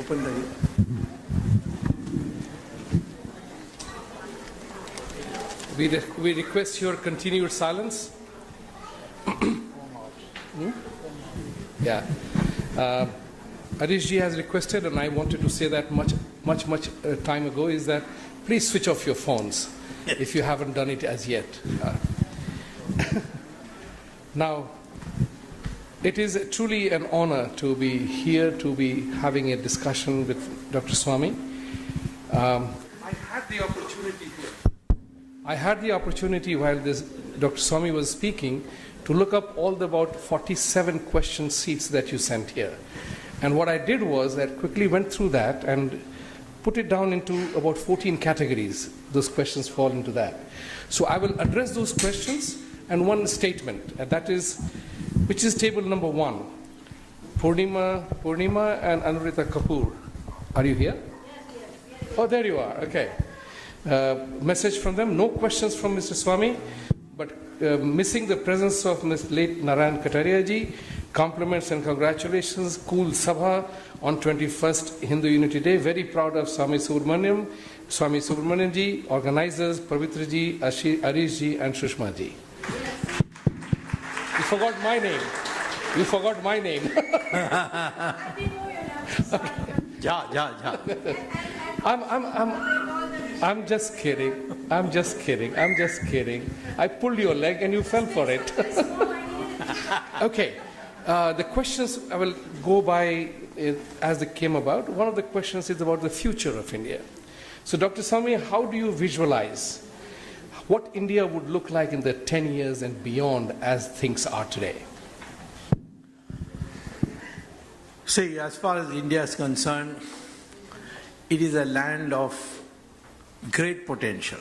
Open the... We request your continued silence. Yeah. Arishji has requested, and I wanted to say that much time ago, is that please switch off your phones if you haven't done it as yet. Now, it is truly an honor to be here, to be having a discussion with Dr. Swamy. I had the opportunity while Dr. Swamy was speaking to look up all the about 47 question sheets that you sent here. And what I did was I quickly went through that and put it down into about 14 categories. Those questions fall into that. So I will address those questions and one statement, and that is, which is table number 1. Purnima and Anurita Kapoor. Are you here? Yes. Oh, there you are. Okay. Message from them. No questions from Mr. Swamy, but missing the presence of Ms. late Narayan Kataria ji. Compliments and congratulations. Cool Sabha on 21st Hindu Unity Day. Very proud of Swamy Subramanian ji, organizers, Pavitra ji, Arish ji, and Shushma ji. You forgot my name. You forgot my name. Ja. I'm just kidding. I'm just kidding. I pulled your leg and you fell for it. Okay. The questions I will go by as they came about. One of the questions is about the future of India. So Dr. Swamy, how do you visualize what India would look like in the 10 years and beyond as things are today? See, as far as India is concerned, it is a land of great potential.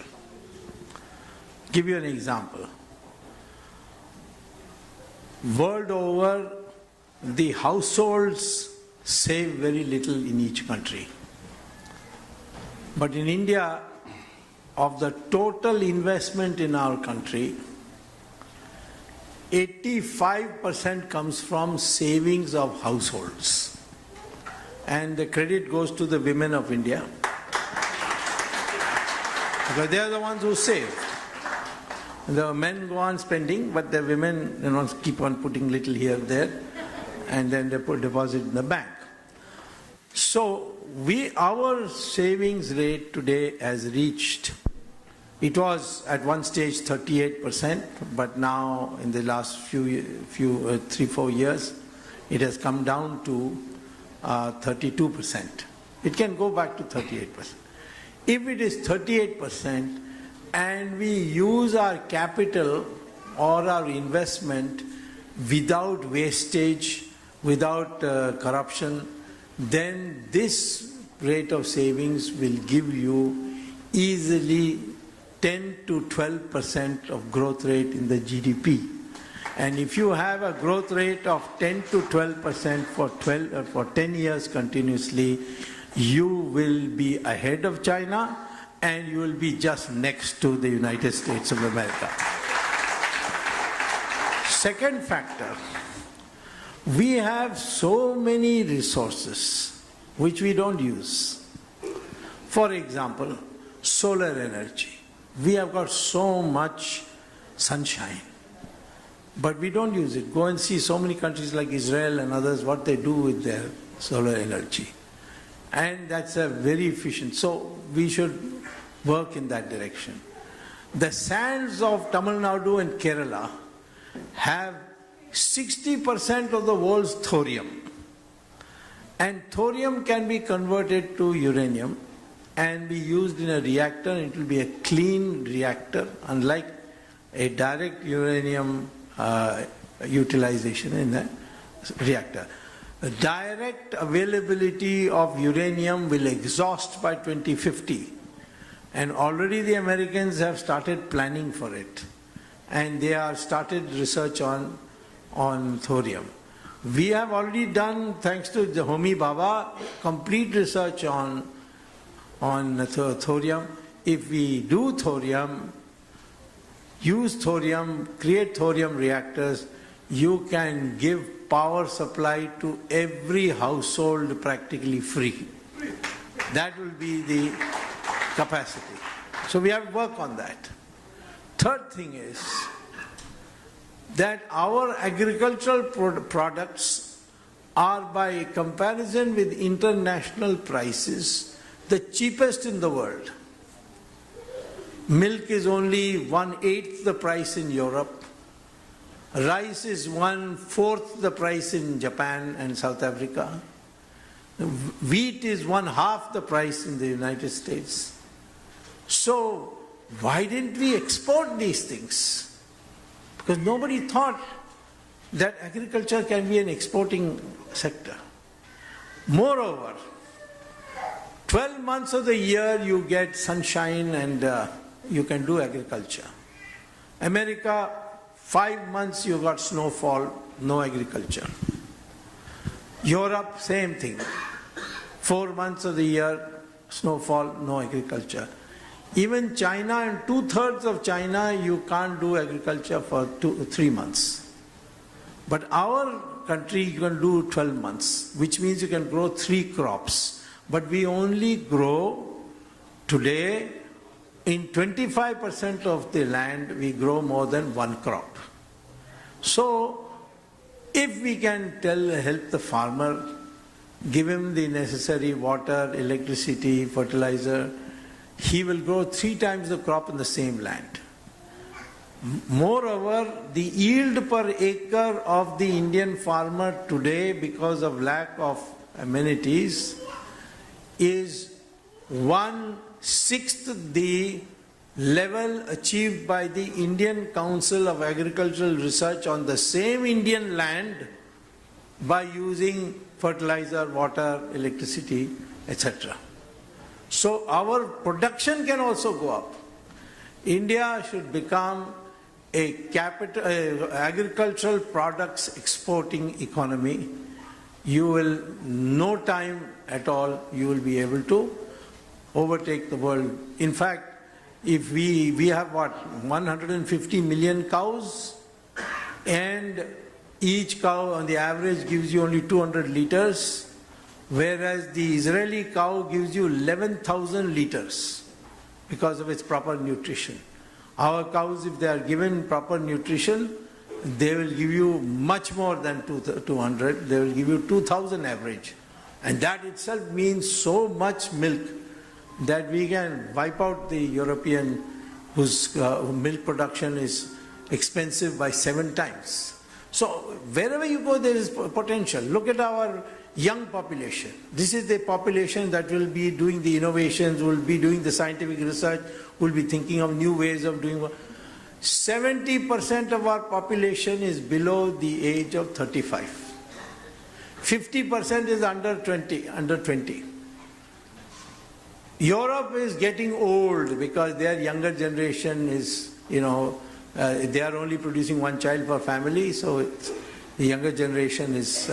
Give you an example. World over, the households save very little in each country. But in India, of the total investment in our country, 85% comes from savings of households. And the credit goes to the women of India. Because they are the ones who save. The men go on spending, but the women keep on putting little here and there, and then they put deposit in the bank. So our savings rate today has reached, it was at one stage 38%, but now in the last 3-4 years, it has come down to 32%. It can go back to 38%. If it is 38%, and we use our capital or our investment without wastage, without corruption, then this rate of savings will give you easily 10 to 12% of growth rate in the GDP. And if you have a growth rate of 10 to 12% for 10 years continuously, you will be ahead of China, and you will be just next to the United States of America. Second factor, we have so many resources which we don't use. For example, solar energy. We have got so much sunshine, but we don't use it. Go and see so many countries like Israel and others, what they do with their solar energy. And that's a very efficient. So we should work in that direction. The sands of Tamil Nadu and Kerala have 60% of the world's thorium. And thorium can be converted to uranium and be used in a reactor. It will be a clean reactor, unlike a direct uranium utilization in the reactor. The direct availability of uranium will exhaust by 2050. And already the Americans have started planning for it. And they have started research on thorium. We have already done, thanks to the Homi Baba, complete research on thorium. If we do thorium, use thorium, create thorium reactors, you can give power supply to every household practically free. That will be the capacity. So we have to work on that. Third thing is that our agricultural products are, by comparison with international prices, the cheapest in the world. Milk is only 1/8 the price in Europe. Rice is 1/4 the price in Japan and South Africa. Wheat is 1/2 the price in the United States. So why didn't we export these things? Because nobody thought that agriculture can be an exporting sector. Moreover, 12 months of the year you get sunshine and you can do agriculture. America, 5 months you got snowfall, no agriculture. Europe, same thing. 4 months of the year, snowfall, no agriculture. Even China, and 2/3 of China, you can't do agriculture for 3 months. But our country, you can do 12 months, which means you can grow 3 crops. But we only grow today, in 25% of the land, we grow more than 1 crop. So, if we can help the farmer, give him the necessary water, electricity, fertilizer, he will grow 3 times the crop in the same land. Moreover, the yield per acre of the Indian farmer today, because of lack of amenities, is 1/6 the level achieved by the Indian Council of Agricultural Research on the same Indian land by using fertilizer, water, electricity, etc. So our production can also go up. India should become a agricultural products exporting economy. You will, no time at all, you will be able to overtake the world. In fact, if we have 150 million cows, and each cow on the average gives you only 200 liters, whereas the Israeli cow gives you 11,000 liters because of its proper nutrition. Our cows, if they are given proper nutrition, they will give you much more than 200, they will give you 2,000 average. And that itself means so much milk that we can wipe out the European, whose milk production is expensive by 7 times. So wherever you go, there is potential. Look at our young population. This is the population that will be doing the innovations, will be doing the scientific research, will be thinking of new ways of doing work. 70% of our population is below the age of 35. 50% is under 20. Europe is getting old because their younger generation is, they are only producing 1 child per family, so the younger generation is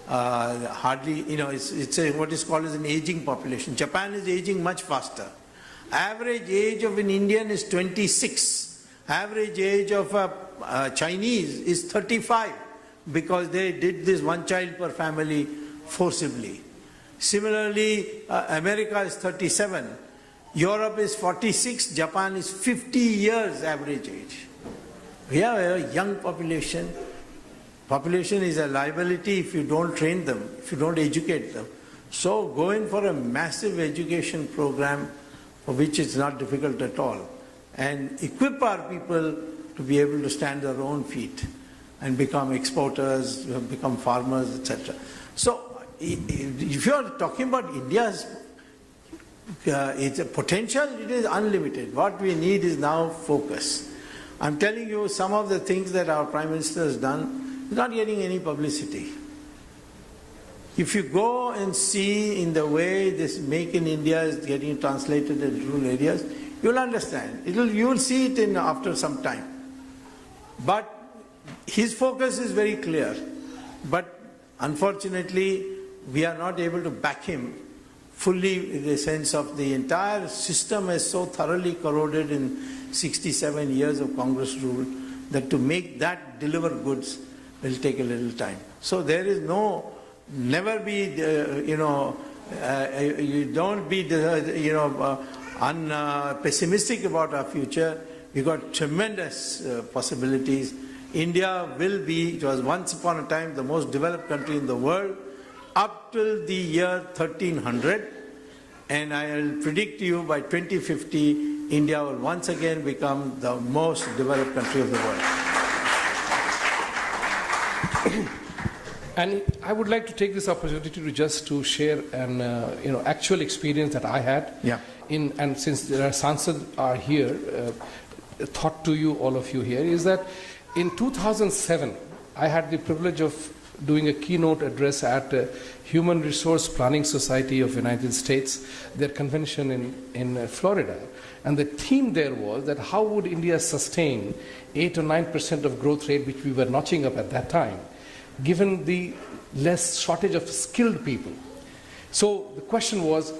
hardly, it's what is called as an aging population. Japan is aging much faster. Average age of an Indian is 26. Average age of a Chinese is 35 because they did this 1 child per family forcibly. Similarly, America is 37. Europe is 46. Japan is 50 years average age. We have a young population. Population is a liability if you don't train them, if you don't educate them. So go in for a massive education program, for which it's not difficult at all, and equip our people to be able to stand on their own feet and become exporters, become farmers, etc. So if you are talking about India's its potential, it is unlimited. What we need is now focus. I'm telling you, some of the things that our Prime Minister has done is not getting any publicity. If you go and see in the way this Make in India is getting translated in rural areas, you'll understand. You will see it after some time. But his focus is very clear. But unfortunately, we are not able to back him fully in the sense of the entire system is so thoroughly corroded in 67 years of Congress rule that to make that deliver goods will take a little time. So there is never be, you don't be, pessimistic about our future. We've got tremendous possibilities. India will be, it was once upon a time the most developed country in the world up till the year 1300. And I will predict to you by 2050, India will once again become the most developed country of the world. And I would like to take this opportunity to share an actual experience that I had. Yeah. And since there are Sansad are here, thought to you, all of you here, is that in 2007, I had the privilege of doing a keynote address at Human Resource Planning Society of the United States, their convention in Florida. And the theme there was that how would India sustain 8 or 9% of growth rate, which we were notching up at that time, given the less shortage of skilled people. So the question was,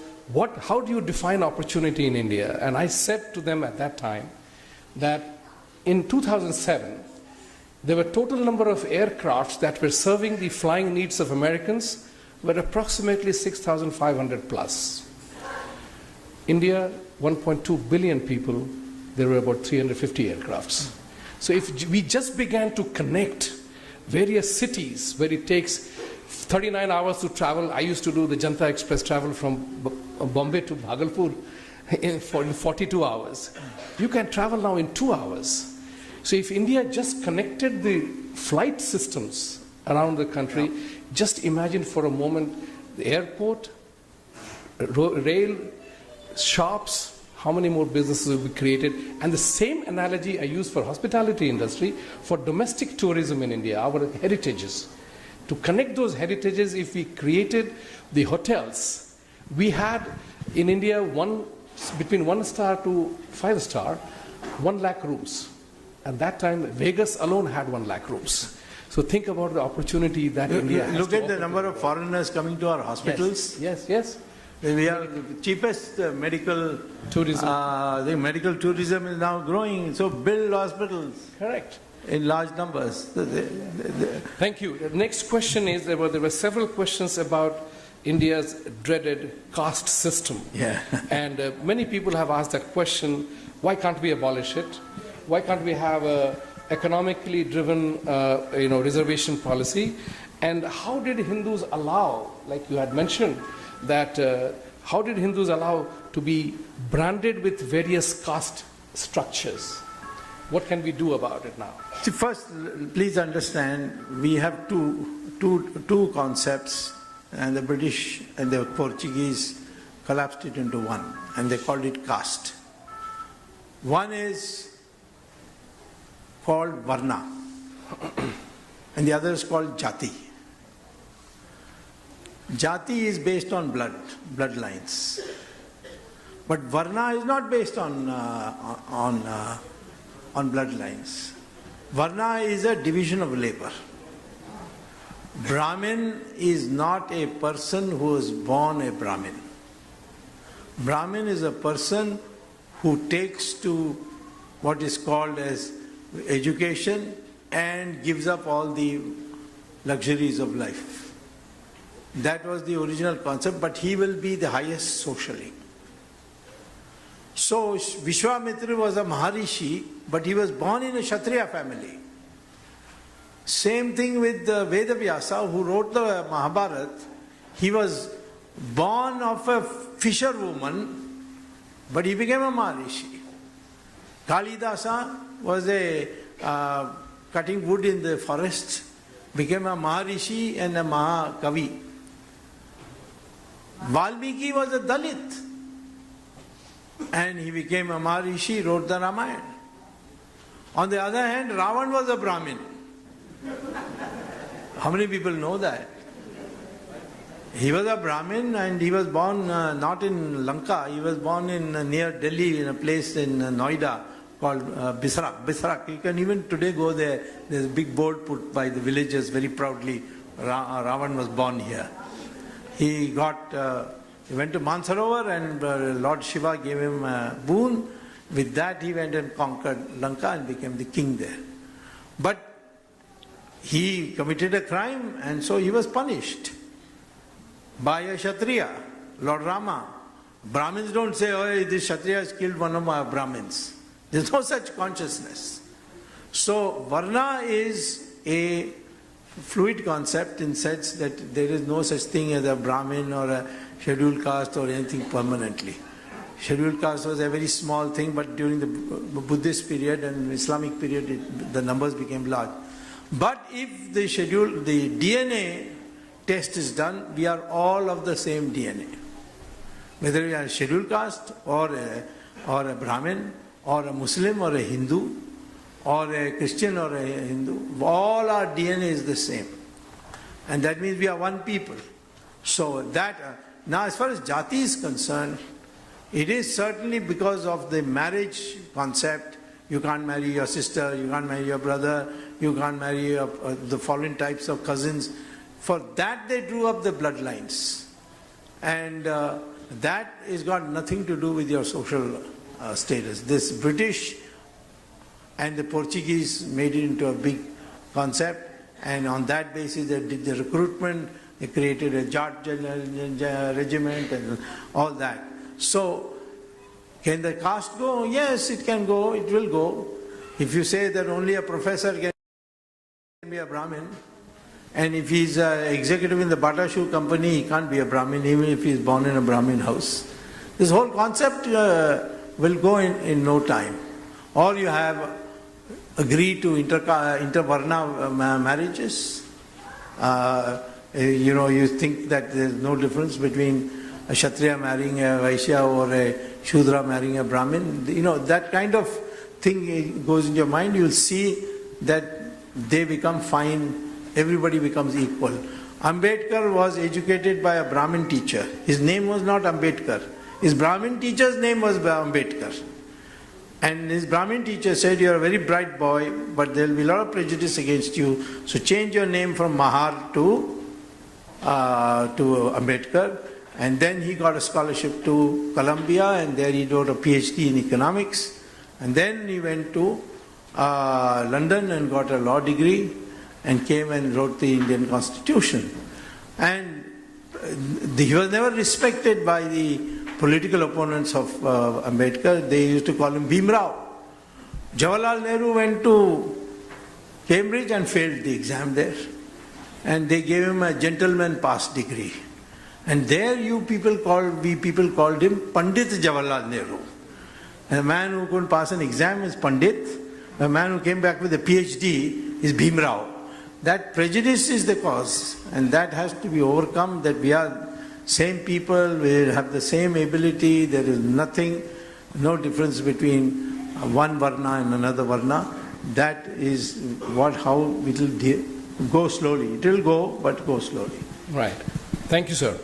how do you define opportunity in India? And I said to them at that time that in 2007, there were total number of aircrafts that were serving the flying needs of Americans were approximately 6,500 plus. India, 1.2 billion people, there were about 350 aircrafts. So if we just began to connect various cities where it takes 39 hours to travel, I used to do the Janta Express travel from Bombay to Bhagalpur in 42 hours. You can travel now in 2 hours. So if India just connected the flight systems around the country, just imagine for a moment the airport, rail, shops, how many more businesses will be created. And the same analogy I use for hospitality industry, for domestic tourism in India, our heritages. To connect those heritages, if we created the hotels, we had in India between 1 star to 5 star, 1 lakh rooms. At that time, Vegas alone had 1 lakh rooms. So think about the opportunity that India has. Look at the number of foreigners coming to our hospitals. Yes. We are the cheapest medical tourism. The medical tourism is now growing. So build hospitals. Correct. In large numbers. Thank you. The next question is, there were several questions about India's dreaded caste system. Yeah. And many people have asked that question, why can't we abolish it? Why can't we have a economically driven reservation policy? And how did Hindus allow, like you had mentioned, that how did Hindus allow to be branded with various caste structures? What can we do about it now? See, first, please understand, we have two concepts, and the British and the Portuguese collapsed it into one, and they called it caste. One is called Varna, and the other is called Jati. Jati is based on bloodlines, but Varna is not based on bloodlines. Varna is a division of labor. Brahmin is not a person who was born a Brahmin. Brahmin is a person who takes to what is called as education and gives up all the luxuries of life. That was the original concept, but he will be the highest socially. So Vishwamitra was a Maharishi, but he was born in a Kshatriya family. Same thing with Vedavyasa, who wrote the Mahabharata. He was born of a fisherwoman, but he became a Maharishi. Kalidasa was cutting wood in the forest, became a Maharishi and a Mahakavi. Valmiki was a Dalit, and he became a Maharishi, wrote the Ramayana. On the other hand, Ravan was a Brahmin. How many people know that? He was a Brahmin, and he was born not in Lanka, he was born near Delhi, in a place in Noida called Bisrak. You can even today go there. There's a big board put by the villagers very proudly, Ravan was born here. He went to Mansarovar, and Lord Shiva gave him a boon. With that he went and conquered Lanka and became the king there. But he committed a crime and so he was punished by a Kshatriya, Lord Rama. Brahmins don't say, oh, this Kshatriya has killed one of my Brahmins. There's no such consciousness. So Varna is a fluid concept in sense that there is no such thing as a Brahmin or a scheduled caste or anything permanently. Scheduled caste was a very small thing, but during the Buddhist period and Islamic period, the numbers became large. But if the DNA test is done, we are all of the same DNA. Whether we are a scheduled caste or a Brahmin or a Muslim or a Hindu or a Christian or a Hindu, all our DNA is the same. And that means we are one people. So that, now as far as Jati is concerned, it is certainly because of the marriage concept. You can't marry your sister, you can't marry your brother, you can't marry the following types of cousins. For that they drew up the bloodlines. And that has got nothing to do with your social status. This British and the Portuguese made it into a big concept, and on that basis they did the recruitment, they created a Jat regiment and all that. So, can the caste go? Yes, it can go, it will go. If you say that only a professor can be a Brahmin, and if he's an executive in the Bata Shoe company, he can't be a Brahmin even if he's born in a Brahmin house. This whole concept will go in no time. Or you have agreed to inter-varna marriages. You think that there's no difference between a Kshatriya marrying a Vaishya or a Shudra marrying a Brahmin. That kind of thing goes in your mind. You'll see that they become fine. Everybody becomes equal. Ambedkar was educated by a Brahmin teacher. His name was not Ambedkar. His Brahmin teacher's name was Ambedkar. And his Brahmin teacher said, you're a very bright boy, but there will be a lot of prejudice against you. So change your name from Mahar to Ambedkar. And then he got a scholarship to Columbia, and there he wrote a PhD in economics. And then he went to London and got a law degree and came and wrote the Indian Constitution. And he was never respected by the political opponents of Ambedkar. They used to call him Bhimrao. Jawaharlal Nehru went to Cambridge and failed the exam there. And they gave him a gentleman pass degree. And there we people called him Pandit Jawaharlal Nehru. And a man who couldn't pass an exam is Pandit. A man who came back with a PhD is Bhimrao. That prejudice is the cause, and that has to be overcome, that we are same people, we have the same ability, there is no difference between one varna and another varna. That is how it will go slowly. It will go, but go slowly. Right. Thank you, sir.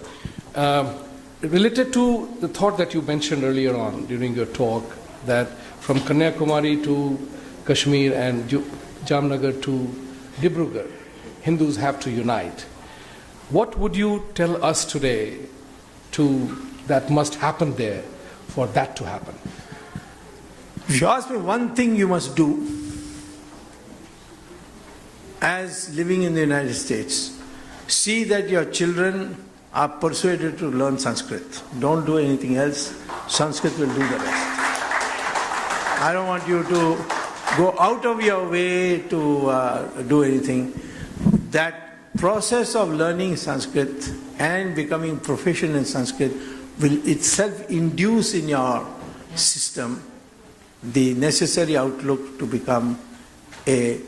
Related to the thought that you mentioned earlier on during your talk, that from Kanyakumari to Kashmir and Jamnagar to Dibrugarh, Hindus have to unite. What would you tell us today that must happen there for that to happen? If you ask me one thing you must do as living in the United States, see that your children are persuaded to learn Sanskrit. Don't do anything else. Sanskrit will do the rest. I don't want you to go out of your way to do anything. That process of learning Sanskrit and becoming proficient in Sanskrit will itself induce in your system the necessary outlook to become a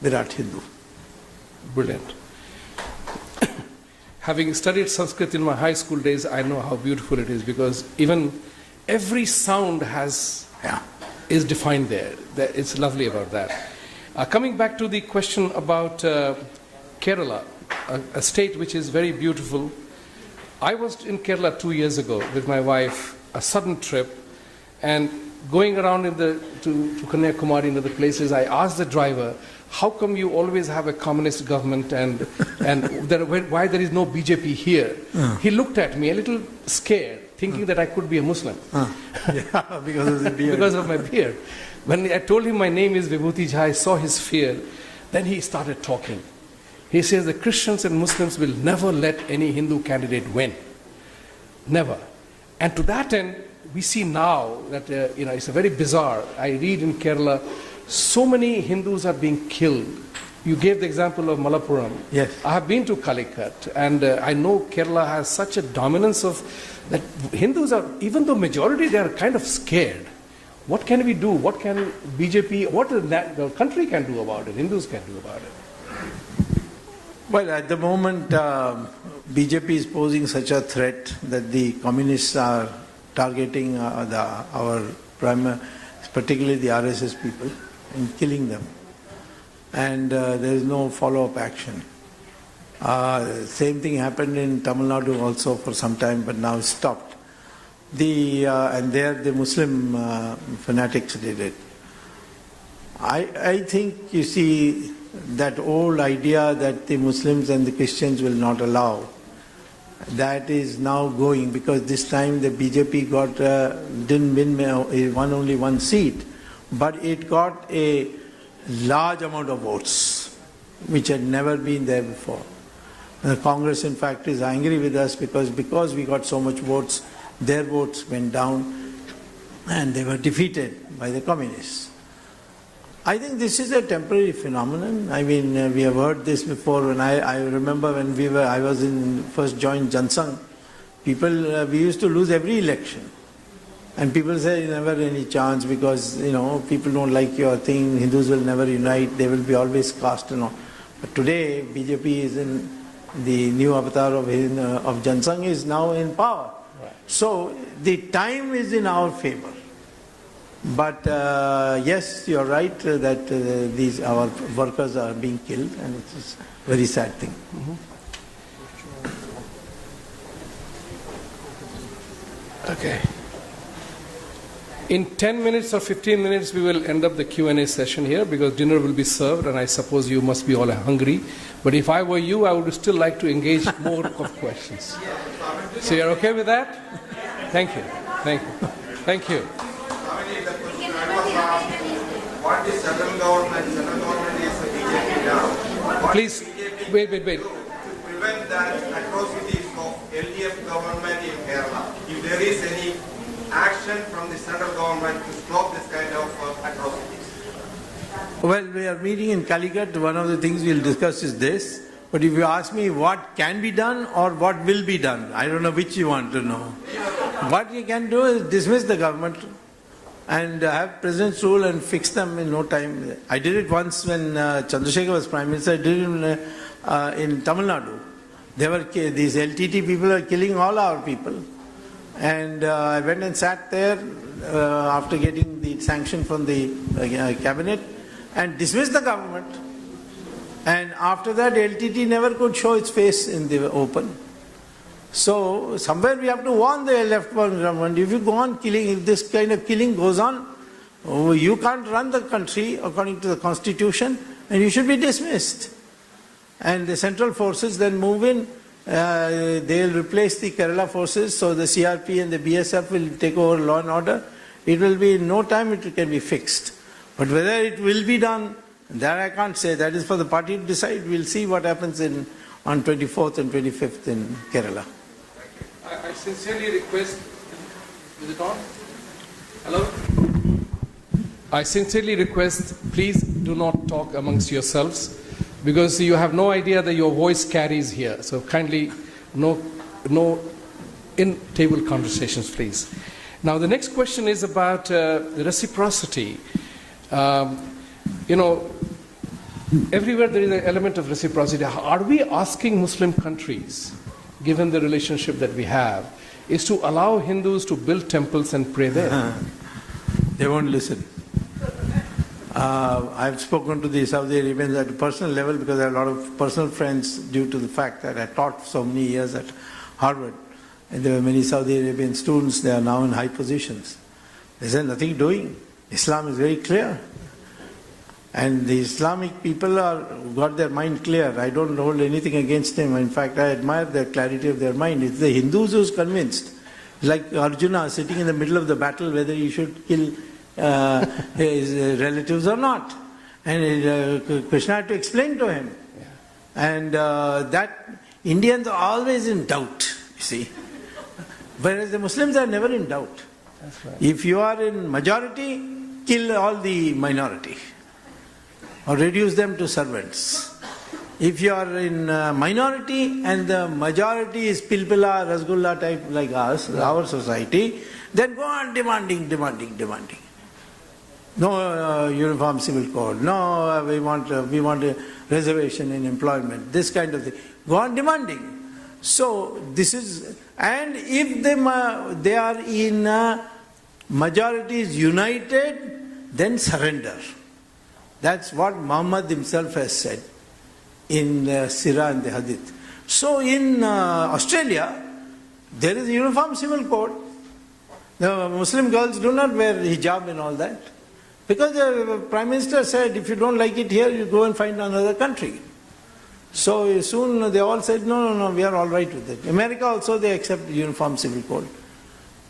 Virat Hindu. Brilliant. Having studied Sanskrit in my high school days, I know how beautiful it is, because even every sound is defined there. It's lovely about that. Coming back to the question about Kerala, a state which is very beautiful. I was in Kerala 2 years ago with my wife, a sudden trip, and going around to Kanyakumari and other places, I asked the driver, how come you always have a communist government and why there is no BJP here? He looked at me a little scared, thinking that I could be a Muslim. Yeah, because of the beard. Because of my beard. When I told him my name is Vibhuti Jha, I saw his fear. Then he started talking. He says the Christians and Muslims will never let any Hindu candidate win. Never. And to that end, we see now that, it's a very bizarre. I read in Kerala, so many Hindus are being killed. You gave the example of Malappuram. Yes. I have been to Calicut, and I know Kerala has such a dominance of that Hindus are, even though majority, they are kind of scared. What can we do? What can BJP, what the country can do about it, Hindus can do about it? Well, at the moment, BJP is posing such a threat that the communists are targeting particularly the RSS people, and killing them. And there is no follow-up action. Same thing happened in Tamil Nadu also for some time, but now stopped. And there the Muslim fanatics did it. I think, you see, that old idea that the Muslims and the Christians will not allow, that is now going, because this time the BJP didn't win, it won only one seat, but it got a large amount of votes, which had never been there before. The Congress, in fact, is angry with us because we got so much votes, their votes went down and they were defeated by the communists. I think this is a temporary phenomenon. I mean, we have heard this before. When I remember when I was first joined Jansang, people, we used to lose every election. And people say never any chance because, people don't like your thing, Hindus will never unite, they will be always caste and all. But today, BJP is in the new avatar of Jansang is now in power. Right. So the time is in our favor. But yes, you're right that our workers are being killed, and it's a very sad thing. Okay. In 10 minutes or 15 minutes, we will end up the Q&A session here because dinner will be served, and I suppose you must be all hungry. But if I were you, I would still like to engage more of questions. So you're okay with that? Thank you. Thank you. Thank you. What is central government? Central government is the BJP now. Please, wait. To prevent that atrocities of LDF government in Kerala, if there is any action from the central government to stop this kind of atrocities. Well, we are meeting in Calicut. One of the things we'll discuss is this. But if you ask me what can be done or what will be done, I don't know which you want to know. What you can do is dismiss the government and have president's rule and fix them in no time. I did it once when Chandrasekhar was Prime Minister. I did it in Tamil Nadu. These LTT people are killing all our people. And I went and sat there after getting the sanction from the cabinet and dismissed the government. And after that, LTT never could show its face in the open. So somewhere we have to warn the left government. If you go on killing, if this kind of killing goes on, you can't run the country according to the constitution, and you should be dismissed. And the central forces then move in. They'll replace the Kerala forces, so the CRP and the BSF will take over law and order. It will be in no time it can be fixed. But whether it will be done, that I can't say. That is for the party to decide. We'll see what happens on 24th and 25th in Kerala. I sincerely request, is it on? Hello? I sincerely request, please do not talk amongst yourselves because you have no idea that your voice carries here. So kindly, no in-table conversations, please. Now the next question is about the reciprocity. Everywhere there is an element of reciprocity. Are we asking Muslim countries, given the relationship that we have, is to allow Hindus to build temples and pray there? They won't listen. I've spoken to the Saudi Arabians at a personal level because I have a lot of personal friends due to the fact that I taught so many years at Harvard. And there were many Saudi Arabian students, they are now in high positions. They said nothing doing. Islam is very clear. And the Islamic people got their mind clear. I don't hold anything against them. In fact, I admire the clarity of their mind. It's the Hindus who's convinced. Like Arjuna sitting in the middle of the battle whether he should kill his relatives or not. And Krishna had to explain to him. And that Indians are always in doubt, you see. Whereas the Muslims are never in doubt. That's right. If you are in majority, kill all the minority or reduce them to servants. If you are in minority and the majority is pilpila, rasgulla type like us, our society, then go on demanding. No uniform civil code. No, we want a reservation in employment. This kind of thing. Go on demanding. So this is, and if they are in majorities united, then surrender. That's what Muhammad himself has said in Sirah and the Hadith. So in Australia, there is a uniform civil code. The Muslim girls do not wear hijab and all that. Because the Prime Minister said, if you don't like it here, you go and find another country. So soon they all said, no, we are all right with it. America also, they accept the uniform civil code.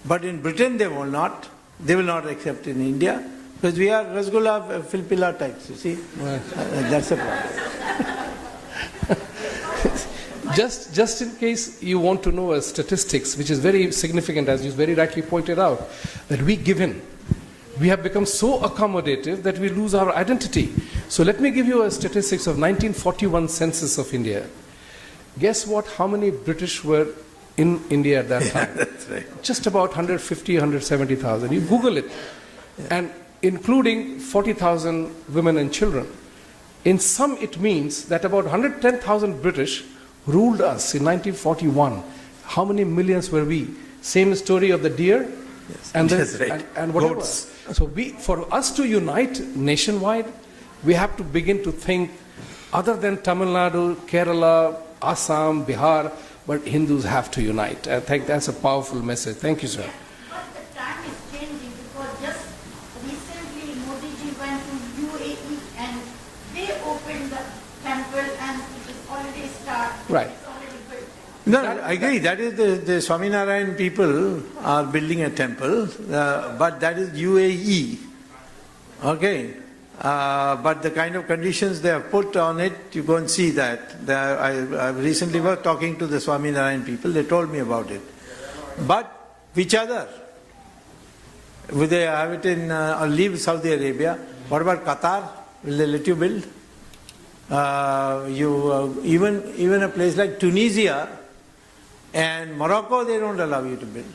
But in Britain they will not. They will not accept in India. Because we are Rasgulla, Filpila types, you see. Right. That's the problem. Just in case you want to know a statistics, which is very significant, as you very rightly pointed out, that we give in. We have become so accommodative that we lose our identity. So let me give you a statistics of 1941 census of India. Guess what? How many British were in India at that time? That's right. Just about 150, 170,000. You Google it. And including 40,000 women and children. In sum, it means that about 110,000 British ruled us in 1941. How many millions were we? Same story of the deer? Yes, and then, right. and whatever. Goats. So for us to unite nationwide, we have to begin to think other than Tamil Nadu, Kerala, Assam, Bihar, but Hindus have to unite. I think that's a powerful message. Thank you, sir. But the time is changing because just recently Modi ji went to UAE and they opened the temple and it is already started. Right. It's already built. No, I agree. That is the Swaminarayan people are building a temple, but that is UAE. Okay. But the kind of conditions they have put on it, you go and see that. I recently was talking to the Swaminarayan people, they told me about it. But which other? Will they have it in, or leave Saudi Arabia? What about Qatar? Will they let you build? Even a place like Tunisia and Morocco, they don't allow you to build.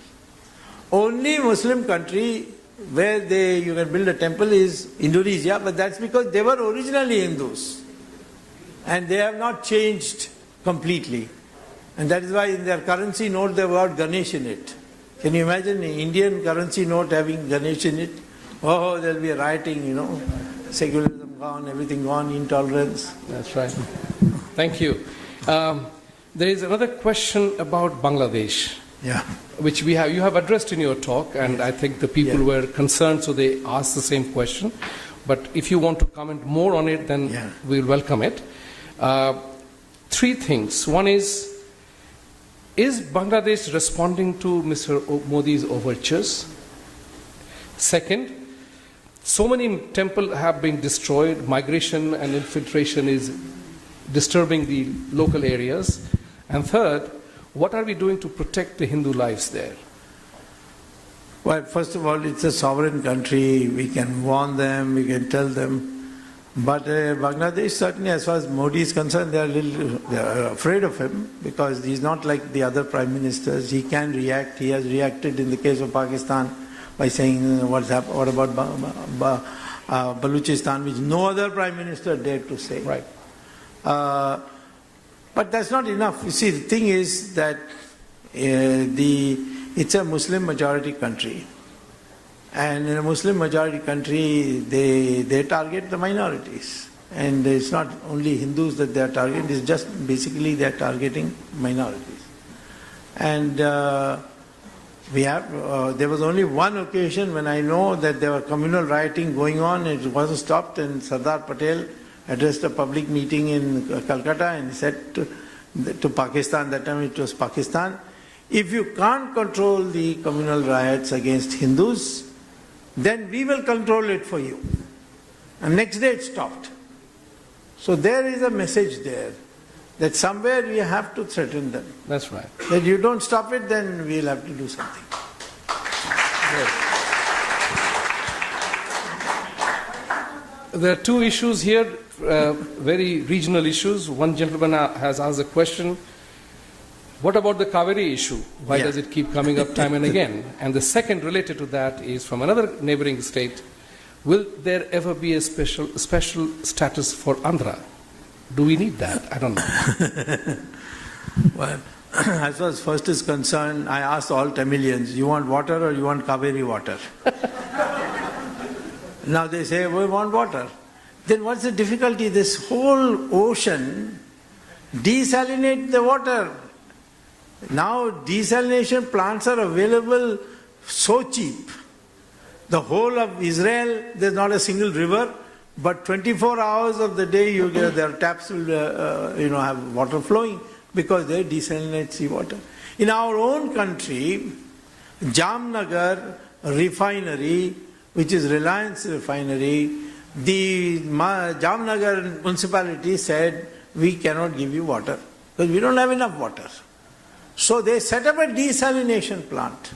Only Muslim country where you can build a temple is Indonesia, but that's because they were originally Hindus. And they have not changed completely. And that is why in their currency note they have got Ganesh in it. Can you imagine an Indian currency note having Ganesh in it? Oh, there will be rioting, secularism gone, everything gone, intolerance. That's right. Thank you. There is another question about Bangladesh. Yeah. Which you have addressed in your talk, and I think the people were concerned, so they asked the same question. But if you want to comment more on it, then we'll welcome it. Three things. One is Bangladesh responding to Mr. Modi's overtures? Second, so many temples have been destroyed, migration and infiltration is disturbing the local areas. And third, what are we doing to protect the Hindu lives there? Well, first of all, it's a sovereign country. We can warn them, we can tell them. But Bangladesh, certainly as far as Modi is concerned, they are afraid of him because he's not like the other prime ministers. He can react. He has reacted in the case of Pakistan by saying what about Baluchistan, which no other prime minister dared to say. Right. But that's not enough. You see, the thing is that it's a Muslim majority country. And in a Muslim majority country, they target the minorities. And it's not only Hindus that they are targeting, it's just basically they are targeting minorities. And there was only one occasion when I know that there was communal rioting going on, it wasn't stopped, and Sardar Patel addressed a public meeting in Calcutta and he said to Pakistan, that time it was Pakistan, if you can't control the communal riots against Hindus, then we will control it for you. And next day it stopped. So there is a message there that somewhere we have to threaten them. That's right. That you don't stop it, then we'll have to do something. Yes. There are two issues here, very regional issues. One gentleman has asked a question, what about the Kaveri issue? Why does it keep coming up time and again? And the second related to that is from another neighboring state, will there ever be a special status for Andhra? Do we need that? I don't know. Well, as far as first is concerned, I asked all Tamilians, you want water or you want Kaveri water? Now they say, we want water. Then what's the difficulty? This whole ocean, desalinate the water. Now desalination plants are available so cheap. The whole of Israel, there's not a single river, but 24 hours of the day their taps will have water flowing because they desalinate seawater. In our own country, Jamnagar refinery, which is Reliance refinery, the Jamnagar municipality said, we cannot give you water because we don't have enough water. So they set up a desalination plant.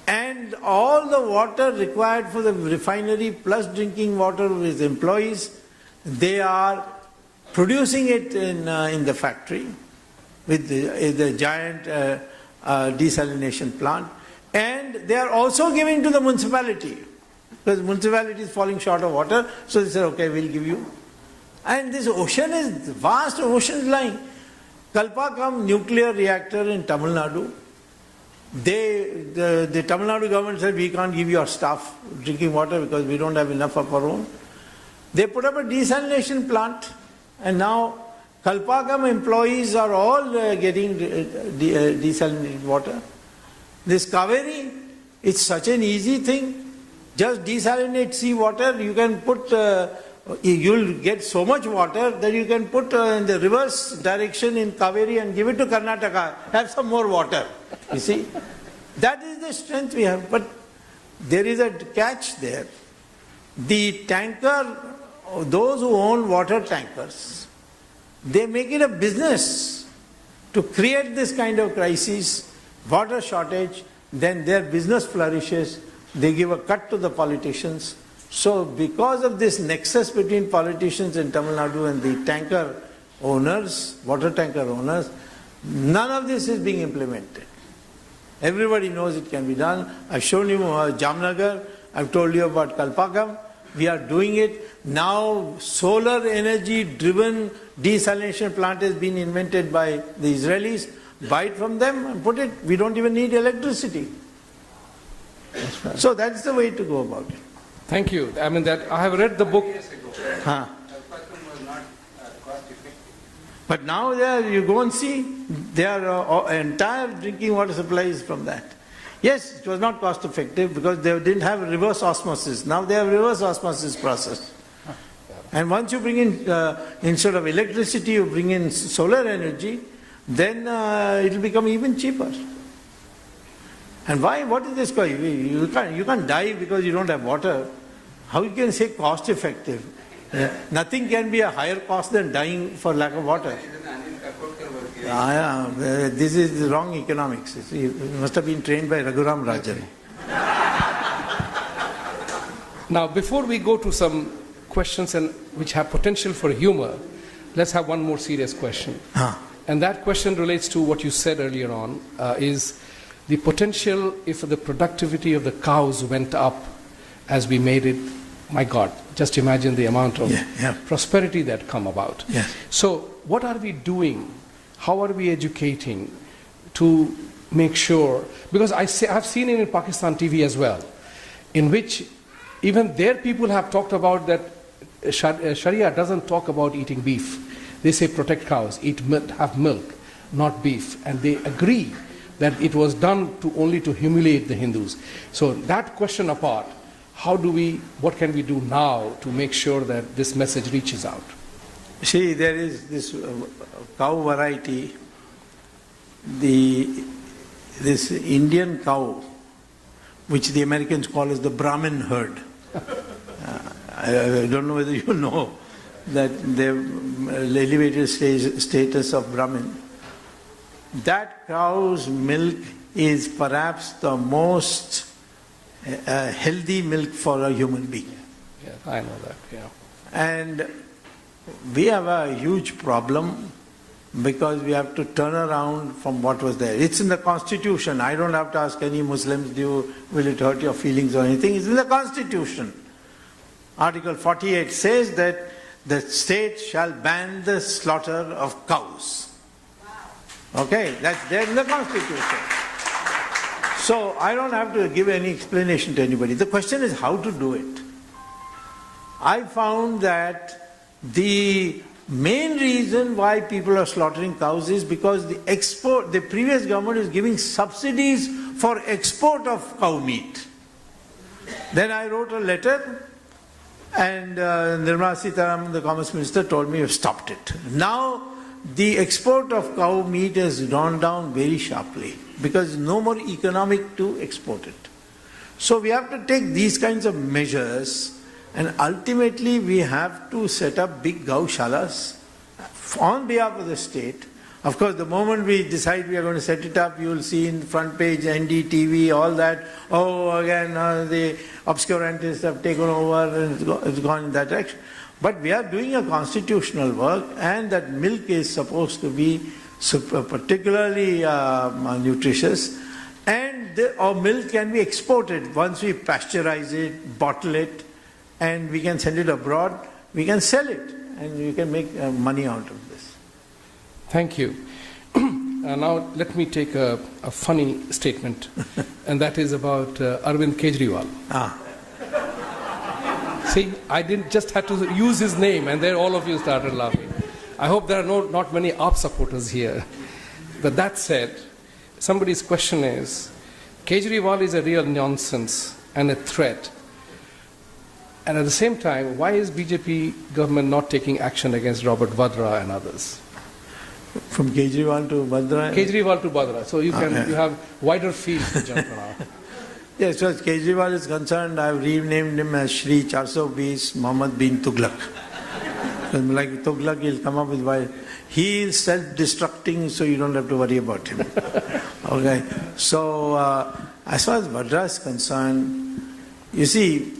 And all the water required for the refinery plus drinking water with employees, they are producing it in the factory with the giant desalination plant. And they are also giving to the municipality because the municipality is falling short of water. So they said, okay, we'll give you. And this ocean is, vast ocean is lying. Kalpakam nuclear reactor in Tamil Nadu, the Tamil Nadu government said, we can't give your staff drinking water because we don't have enough of our own. They put up a desalination plant and now Kalpakam employees are all getting desalinated water. This Kaveri, it's such an easy thing. Just desalinate sea water, you can put, you'll get so much water that you can put in the reverse direction in Kaveri and give it to Karnataka, have some more water. You see, that is the strength we have. But there is a catch there. The tanker, those who own water tankers, they make it a business to create this kind of crisis, water shortage, then their business flourishes, they give a cut to the politicians. So because of this nexus between politicians in Tamil Nadu and the tanker owners, water tanker owners, none of this is being implemented. Everybody knows it can be done. I've shown you Jamnagar, I've told you about Kalpakam, we are doing it. Now solar energy driven desalination plant has been invented by the Israelis. Buy it from them and put it, we don't even need electricity. Right. So that's the way to go about it. Thank you. I mean, that I have read the book. But now you go and see, their entire drinking water supply is from that. Yes, it was not cost effective because they didn't have reverse osmosis. Now they have reverse osmosis process. And once you bring in, instead of electricity, you bring in solar energy, then it will become even cheaper. And why? What is this cost? You can't die because you don't have water. How you can say cost effective? Nothing can be a higher cost than dying for lack of water. This is the wrong economics. You must have been trained by Raghuram Rajan. Now, before we go to some questions which have potential for humor, let's have one more serious question. And that question relates to what you said earlier on, is the potential if the productivity of the cows went up as we made it. My God, just imagine the amount of prosperity that come about. Yes. So what are we doing? How are we educating to make sure? Because I've seen it in Pakistan TV as well, in which even their people have talked about that Sharia doesn't talk about eating beef. They say protect cows, have milk, not beef. And they agree that it was done only to humiliate the Hindus. So that question apart, what can we do now to make sure that this message reaches out? See, there is this cow variety, this Indian cow, which the Americans call as the Brahmin herd. I don't know whether you know. that they've elevated status of Brahmin. That cow's milk is perhaps the most healthy milk for a human being. Yeah, I know that, yeah. And we have a huge problem because we have to turn around from what was there. It's in the Constitution. I don't have to ask any Muslims, will it hurt your feelings or anything? It's in the Constitution. Article 48 says that the state shall ban the slaughter of cows. Okay, that's there in the Constitution. So I don't have to give any explanation to anybody. The question is how to do it. I found that the main reason why people are slaughtering cows is because the previous government is giving subsidies for export of cow meat. Then I wrote a letter and Nirmala Sitharaman, the Commerce Minister, told me you've stopped it. Now the export of cow meat has gone down very sharply because no more economic to export it. So we have to take these kinds of measures, and ultimately we have to set up big gaushalas on behalf of the state. Of course, the moment we decide we are going to set it up, you will see in front page, NDTV, all that, oh, again, the obscurantists have taken over and it's gone in that direction. But we are doing a constitutional work, and that milk is supposed to be particularly nutritious, and our milk can be exported once we pasteurize it, bottle it, and we can send it abroad, we can sell it, and we can make money out of this. Thank you. Now let me take a funny statement, and that is about Arvind Kejriwal. See, I didn't just have to use his name, and then all of you started laughing. I hope there are not many AAP supporters here. But that said, somebody's question is, Kejriwal is a real nonsense and a threat. And at the same time, why is BJP government not taking action against Robert Vadra and others? From Kejriwal to Vadra? Kejriwal to Vadra. So you have wider field to jump around. Yes, as Kejriwal is concerned, I have renamed him as Shri 420 Mohammed bin Tughlaq. Like Tughlaq, he'll come up with why. He is self-destructing, so you don't have to worry about him. Okay. So, as far as Vadra is concerned, you see,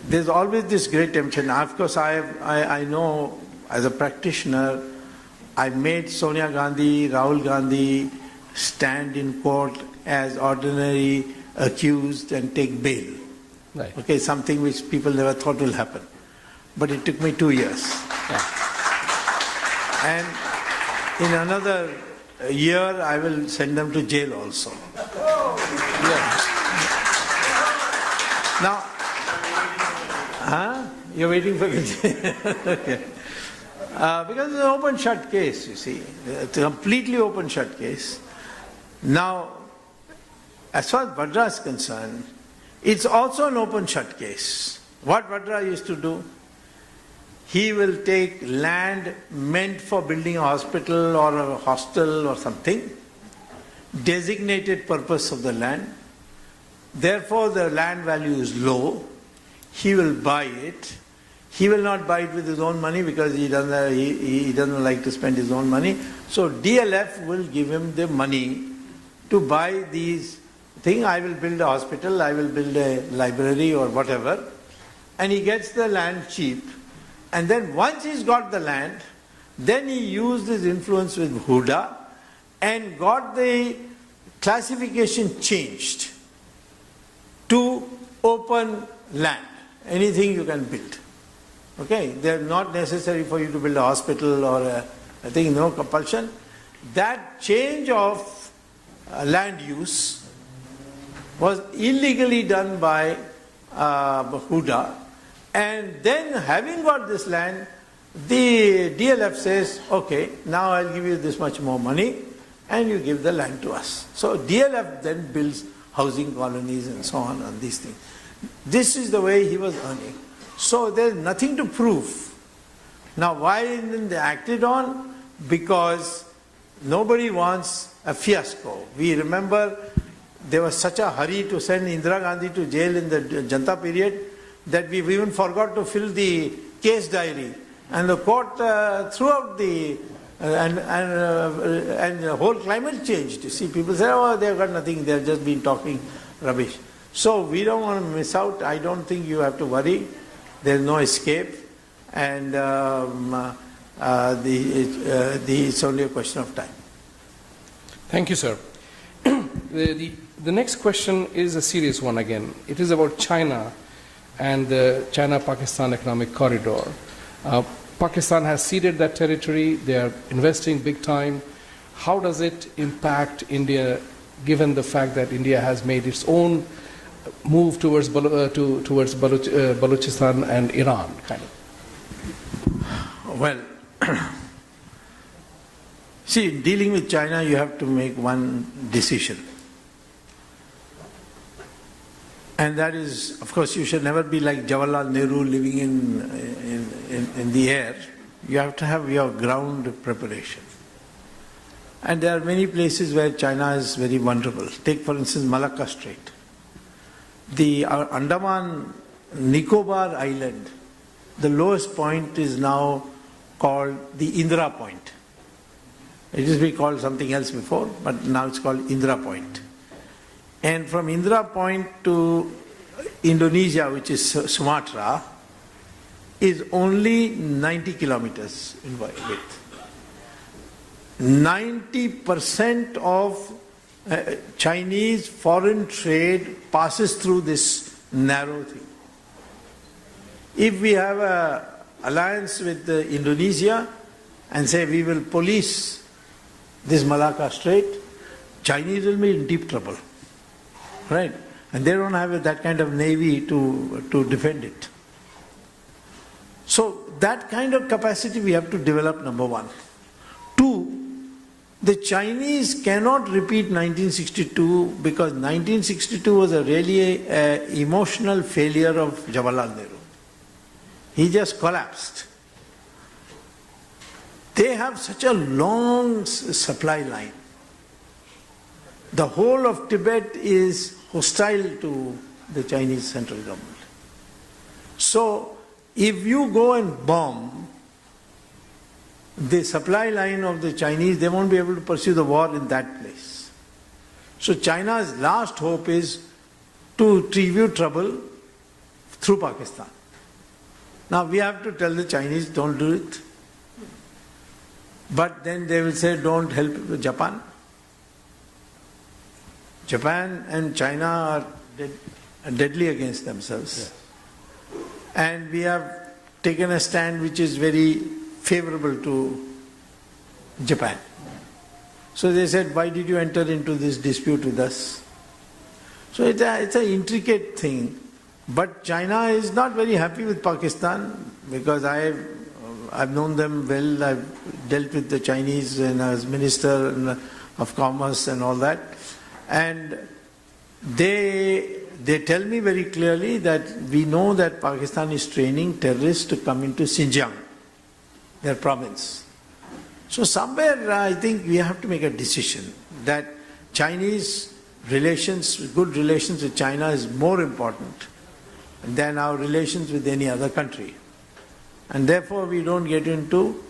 there's always this great temptation. Of course, I know as a practitioner, I made Sonia Gandhi, Rahul Gandhi stand in court as ordinary accused and take bail. Right. Okay, something which people never thought will happen. But it took me 2 years. Yeah. And in another year, I will send them to jail also. Yeah. Now, you're waiting for the jail? Okay. Because it's an open shut case, you see. It's a completely open shut case. Now, as far as Vadra is concerned, it's also an open shut case. What Vadra used to do, he will take land meant for building a hospital or a hostel or something, designated purpose of the land. Therefore, the land value is low. He will buy it. He will not buy it with his own money because he doesn't like to spend his own money. So DLF will give him the money to buy these things. I will build a hospital, I will build a library or whatever. And he gets the land cheap. And then once he's got the land, then he used his influence with Huda and got the classification changed to open land. Anything you can build. Okay, they're not necessary for you to build a hospital or a thing, no compulsion. That change of land use was illegally done by Huda, and then having got this land, the DLF says, okay, now I'll give you this much more money and you give the land to us. So DLF then builds housing colonies and so on these things. This is the way he was earning. So there's nothing to prove. Now why didn't they acted on? Because nobody wants a fiasco. We remember there was such a hurry to send Indira Gandhi to jail in the Janta period that we've even forgot to fill the case diary. And the court throughout the and the whole climate changed. You see, people say, oh, they've got nothing, they've just been talking rubbish. So we don't want to miss out. I don't think you have to worry. There's no escape, and it's only a question of time. Thank you, sir. The next question is a serious one again. It is about China and the China-Pakistan economic corridor. Pakistan has ceded that territory. They are investing big time. How does it impact India, given the fact that India has made its own move towards Balochistan and Iran, kind of? Well, see, in dealing with China, you have to make one decision. And that is, of course, you should never be like Jawaharlal Nehru living in the air. You have to have your ground preparation. And there are many places where China is very vulnerable. Take, for instance, Malacca Strait. The Andaman Nicobar Island, the lowest point is now called the Indira Point. It used to be called something else before, but now it's called Indira Point. And from Indira Point to Indonesia, which is Sumatra, is only 90 kilometers in width. 90% of Chinese foreign trade passes through this narrow thing. If we have an alliance with Indonesia and say we will police this Malacca Strait, Chinese will be in deep trouble. Right? And they don't have that kind of navy to defend it. So that kind of capacity we have to develop, number one. Two, the Chinese cannot repeat 1962 because 1962 was a really emotional failure of Jawaharlal Nehru. He just collapsed. They have such a long supply line. The whole of Tibet is hostile to the Chinese central government. So, if you go and bomb the supply line of the Chinese, they won't be able to pursue the war in that place. So China's last hope is to tribute trouble through Pakistan. Now we have to tell the Chinese, don't do it. But then they will say, don't help Japan. Japan and China are deadly against themselves. Yes. And we have taken a stand which is very favorable to Japan. So they said, why did you enter into this dispute with us? So it's an intricate thing. But China is not very happy with Pakistan because I've known them well. I've dealt with the Chinese and as Minister of Commerce and all that. And they tell me very clearly that we know that Pakistan is training terrorists to come into Xinjiang, their province. So somewhere I think we have to make a decision that Chinese relations, good relations with China is more important than our relations with any other country. And therefore we don't get into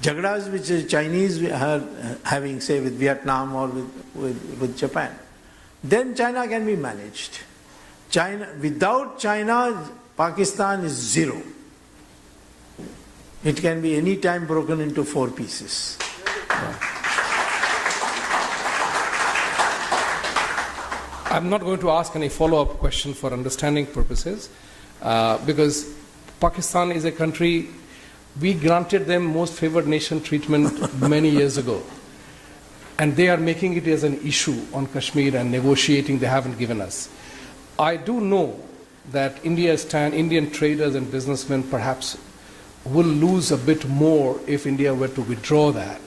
jagdas which the Chinese are having, say, with Vietnam or with Japan. Then China can be managed. Without China, Pakistan is zero. It can be any time broken into 4 pieces. I'm not going to ask any follow-up question for understanding purposes because Pakistan is a country, we granted them most favored nation treatment many years ago. And they are making it as an issue on Kashmir and negotiating, they haven't given us. I do know that Indian traders and businessmen perhaps will lose a bit more if India were to withdraw that.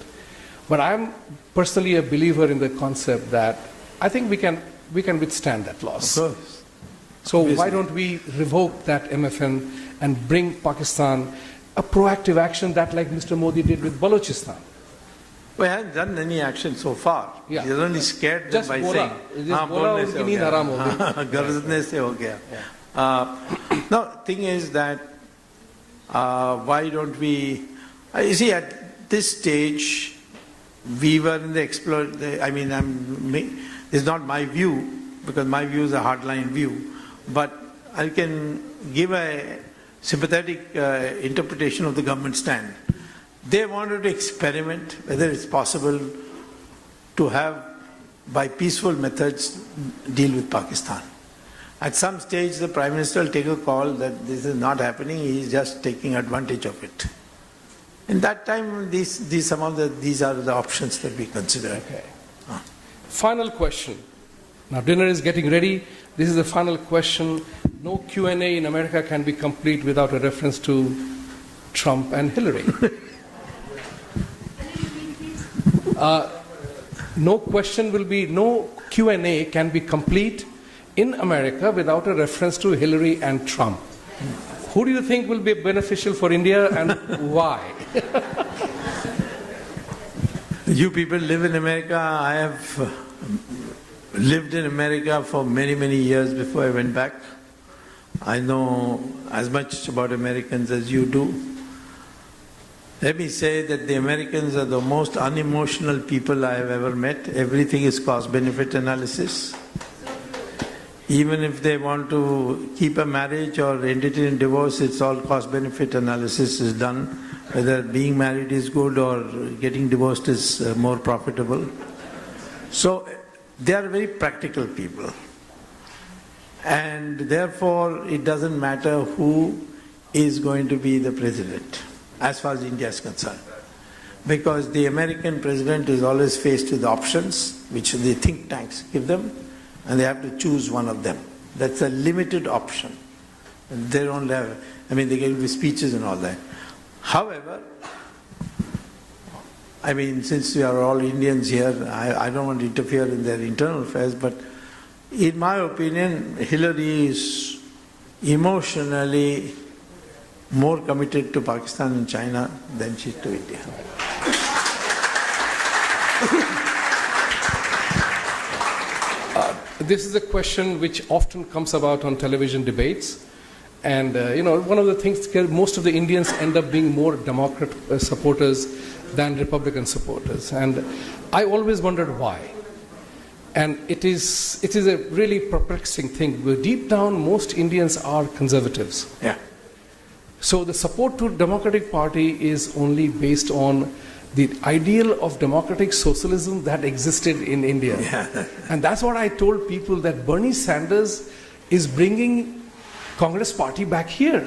But I'm personally a believer in the concept that I think we can withstand that loss. Of course. So why don't we revoke that MFN and bring Pakistan a proactive action that like Mr. Modi did with Balochistan? We haven't done any action so far. Yeah. He's only scared them by bola. saying, Just bola unki neend haram ho gayi. Garzne se ho gaya. Now, thing is that Why don't we... You see, at this stage, we were in the it's not my view, because my view is a hardline view, but I can give a sympathetic interpretation of the government stand. They wanted to experiment whether it's possible to have, by peaceful methods, deal with Pakistan. At some stage, the Prime Minister will take a call that this is not happening, he is just taking advantage of it. In that time, these are the options that we consider. Okay. Final question. Now dinner is getting ready. This is the final question. No Q&A in America can be complete without a reference to Trump and Hillary. No Q&A can be complete in America without a reference to Hillary and Trump. Who do you think will be beneficial for India and why? You people live in America. I have lived in America for many, many years before I went back. I know as much about Americans as you do. Let me say that the Americans are the most unemotional people I have ever met. Everything is cost-benefit analysis. Even if they want to keep a marriage or end it in divorce, it's all cost-benefit analysis is done. Whether being married is good or getting divorced is more profitable. So they are very practical people. And therefore, it doesn't matter who is going to be the president, as far as India is concerned. Because the American president is always faced with options, which the think tanks give them, and they have to choose one of them. That's a limited option. They don't have, they give speeches and all that. However, since we are all Indians here, I don't want to interfere in their internal affairs, but in my opinion, Hillary is emotionally more committed to Pakistan and China than she is to India. This is a question which often comes about on television debates. And, one of the things, most of the Indians end up being more Democrat supporters than Republican supporters. And I always wondered why. And it is a really perplexing thing. Deep down, most Indians are conservatives. Yeah. So the support to Democratic Party is only based on the ideal of democratic socialism that existed in India. Yeah. And that's what I told people, that Bernie Sanders is bringing Congress party back here.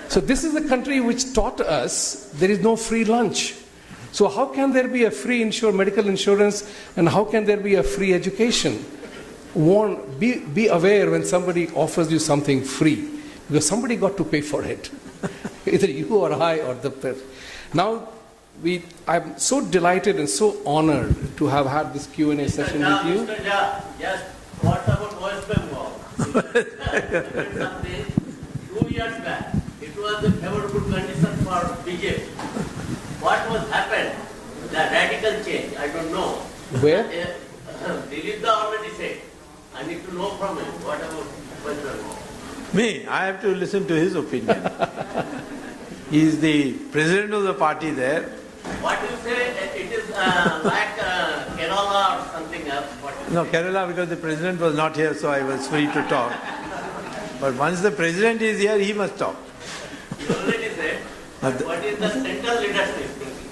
So this is the country which taught us there is no free lunch. So how can there be a free medical insurance, and how can there be a free education? Be aware when somebody offers you something free, because somebody got to pay for it. Either you or I or the person. Now, I'm so delighted and so honored to have had this Q&A session with you. Mr. Jha, just what about West Bengal? 2 years back, it was a favorable condition for BJP. What was happened? The radical change, I don't know. Where? Dilip already said. I need to know from him. What about West Bengal? Me, I have to listen to his opinion. He is the president of the party there. What you say, it is like Kerala or something else? No, Kerala, because the president was not here, so I was free to talk. But once the president is here, he must talk. You already said. What is the central leadership thinking?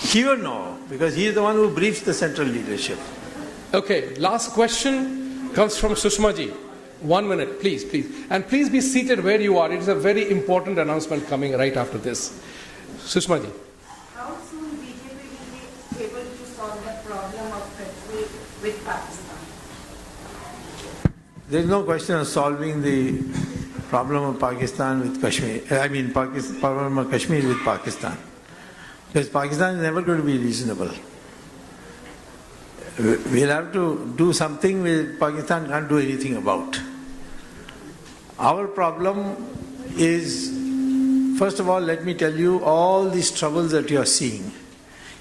He will know, because he is the one who briefs the central leadership. Okay, last question comes from Sushma ji. 1 minute, please. And please be seated where you are. It is a very important announcement coming right after this. Sushma ji. How soon BJP will be able to solve the problem of Kashmir with Pakistan? There is no question of solving the problem of Pakistan with Kashmir. Problem of Kashmir with Pakistan. Because Pakistan is never going to be reasonable. We'll have to do something which Pakistan can't do anything about. Our problem is, first of all, let me tell you, all these troubles that you are seeing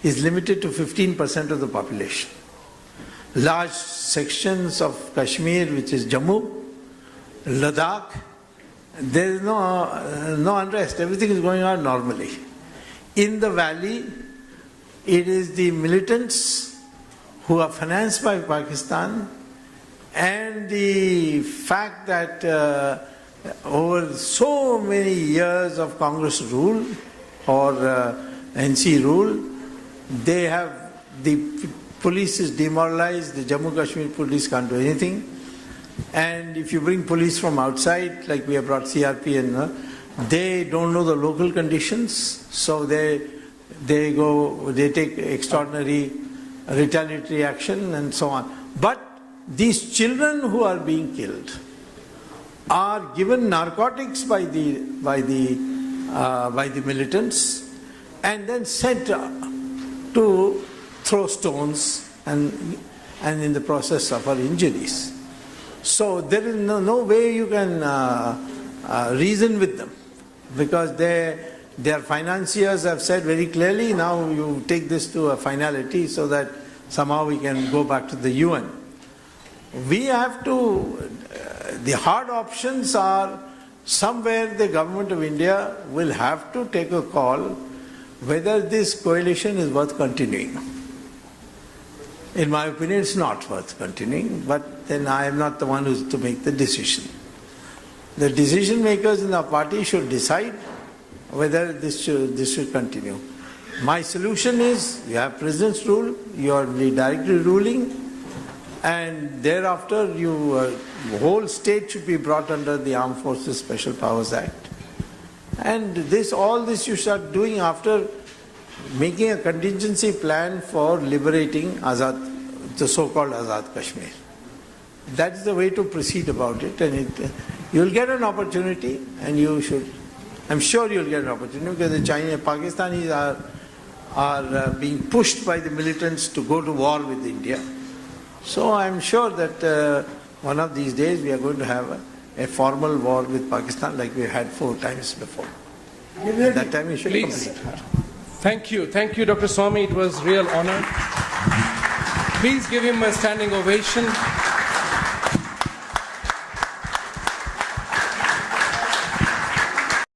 is limited to 15% of the population. Large sections of Kashmir, which is Jammu, Ladakh, There is no unrest. Everything is going on normally. In the valley, it is the militants who are financed by Pakistan, and the fact that over so many years of Congress rule or NC rule, the police is demoralized, the Jammu Kashmir police can't do anything. And if you bring police from outside, like we have brought CRP and they don't know the local conditions, so they take extraordinary retaliatory action and so on. But these children who are being killed are given narcotics by the militants and then sent to throw stones and in the process suffer injuries. So there is no way you can reason with them, because their financiers have said very clearly, now you take this to a finality so that somehow we can go back to the UN. We have to, the hard options are somewhere the government of India will have to take a call whether this coalition is worth continuing. In my opinion, it's not worth continuing, but then I am not the one who's to make the decision. The decision makers in the party should decide whether this should continue. My solution is, you have president's rule, you are directly ruling, and thereafter the whole state should be brought under the Armed Forces Special Powers Act. And all this you start doing after making a contingency plan for liberating the so-called Azad Kashmir. That is the way to proceed about it, and you'll get an opportunity, and I'm sure you'll get an opportunity, because the Pakistanis are being pushed by the militants to go to war with India. So I'm sure that one of these days we are going to have a formal war with Pakistan like we had 4 times before. At that time we should complete it. Thank you, Dr. Swamy. It was real honor. Please give him a standing ovation.